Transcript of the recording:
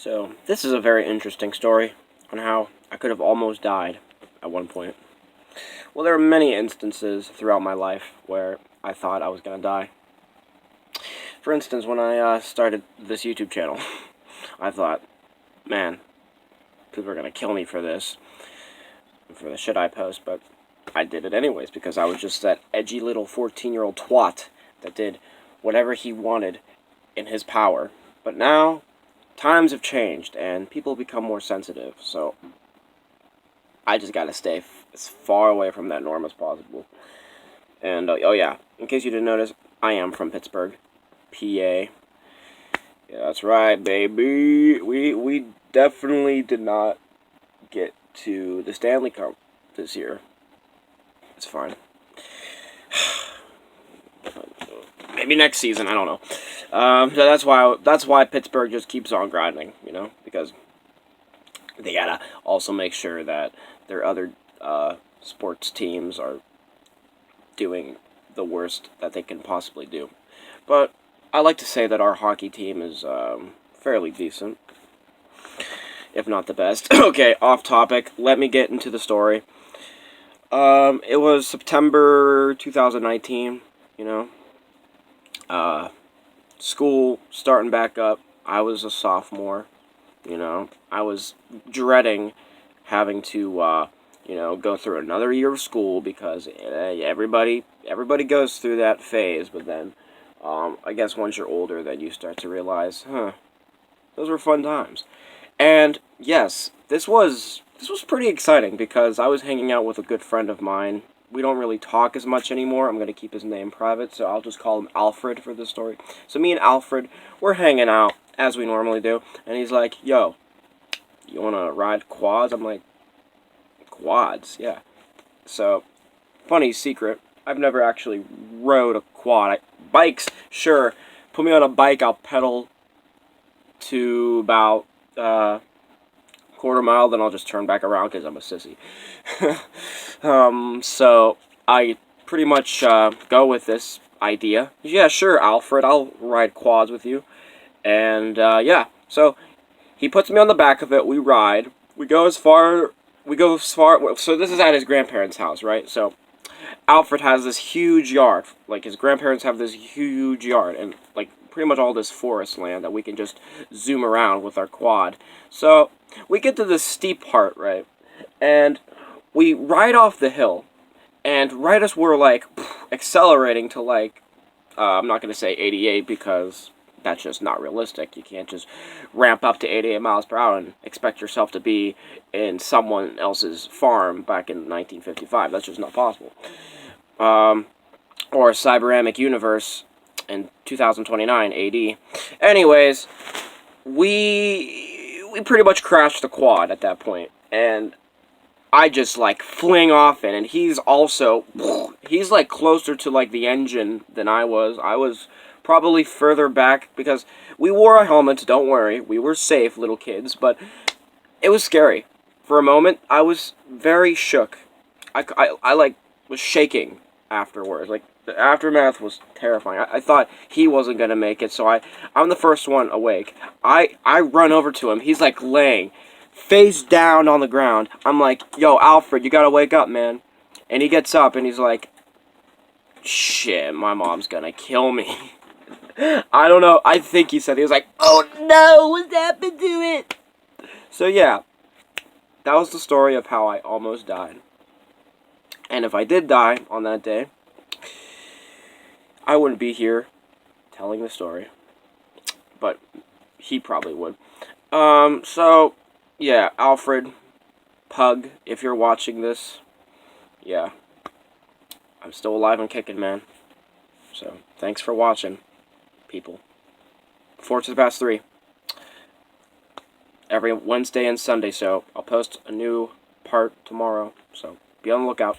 So, this is a very interesting story on how I could have almost died at one point. Well, there are many instances throughout my life where I thought I was going to die. For instance, when I started this YouTube channel, I thought, man, people are going to kill me for this, for the shit I post, but I did it anyways because I was just that edgy little 14-year-old twat that did whatever he wanted in his power. But now, times have changed, and people become more sensitive, so I just gotta stay as far away from that norm as possible. And, oh yeah, in case you didn't notice, I am from Pittsburgh, PA. Yeah, that's right, baby. We definitely did not get to the Stanley Cup this year. It's fine. Maybe next season, I don't know. So that's why Pittsburgh just keeps on grinding, you know, because they gotta also make sure that their other sports teams are doing the worst that they can possibly do. But I like to say that our hockey team is fairly decent, if not the best. Okay, off topic. Let me get into the story. It was September 2019, you know. School starting back up. I was a sophomore, you know. I was dreading having to, you know, go through another year of school because everybody goes through that phase. But then, I guess once you're older, then you start to realize, those were fun times. And yes, this was pretty exciting because I was hanging out with a good friend of mine. We don't really talk as much anymore. I'm going to keep his name private, so I'll just call him Alfred for this story. So me and Alfred, we're hanging out, as we normally do, and he's like, yo, you want to ride quads? I'm like, quads? Yeah. So, funny secret, I've never actually rode a quad. Bikes, sure, put me on a bike, I'll pedal to about, quarter mile, then I'll just turn back around because I'm a sissy. So I pretty much go with this idea. Yeah, sure, Alfred, I'll ride quads with you. And yeah, so he puts me on the back of it. We ride. We go as far. So this is at his grandparents' house, right? So Alfred has this huge yard. Like, his grandparents have this huge yard, and like pretty much all this forest land that we can just zoom around with our quad. So we get to this steep part, right? And we ride off the hill, and right as we're like accelerating to like, I'm not gonna say 88 because that's just not realistic. You can't just ramp up to 88 miles per hour and expect yourself to be in someone else's farm back in 1955. That's just not possible. Or a cyberamic universe in 2029 AD. Anyways, we pretty much crashed the quad at that point, and I just like fling off it, and he's like closer to like the engine than I was. I was probably further back because we wore our helmets, don't worry, we were safe, little kids, but it was scary. For a moment, I was very shook. I like was shaking afterwards. Like, the aftermath was terrifying. I thought he wasn't gonna make it, so I'm the first one awake. I run over to him. He's like laying face down on the ground. I'm like, yo, Alfred, you gotta wake up, man. And he gets up and he's like, shit, my mom's gonna kill me. I don't know. I think he was like, oh no, what's happened to it? So yeah, that was the story of how I almost died. And if I did die on that day, I wouldn't be here telling the story. But he probably would. So, yeah, Alfred, Pug, if you're watching this, yeah, I'm still alive and kicking, man. So, thanks for watching, people. 4 to the past 3. Every Wednesday and Sunday, so I'll post a new part tomorrow. So, be on the lookout.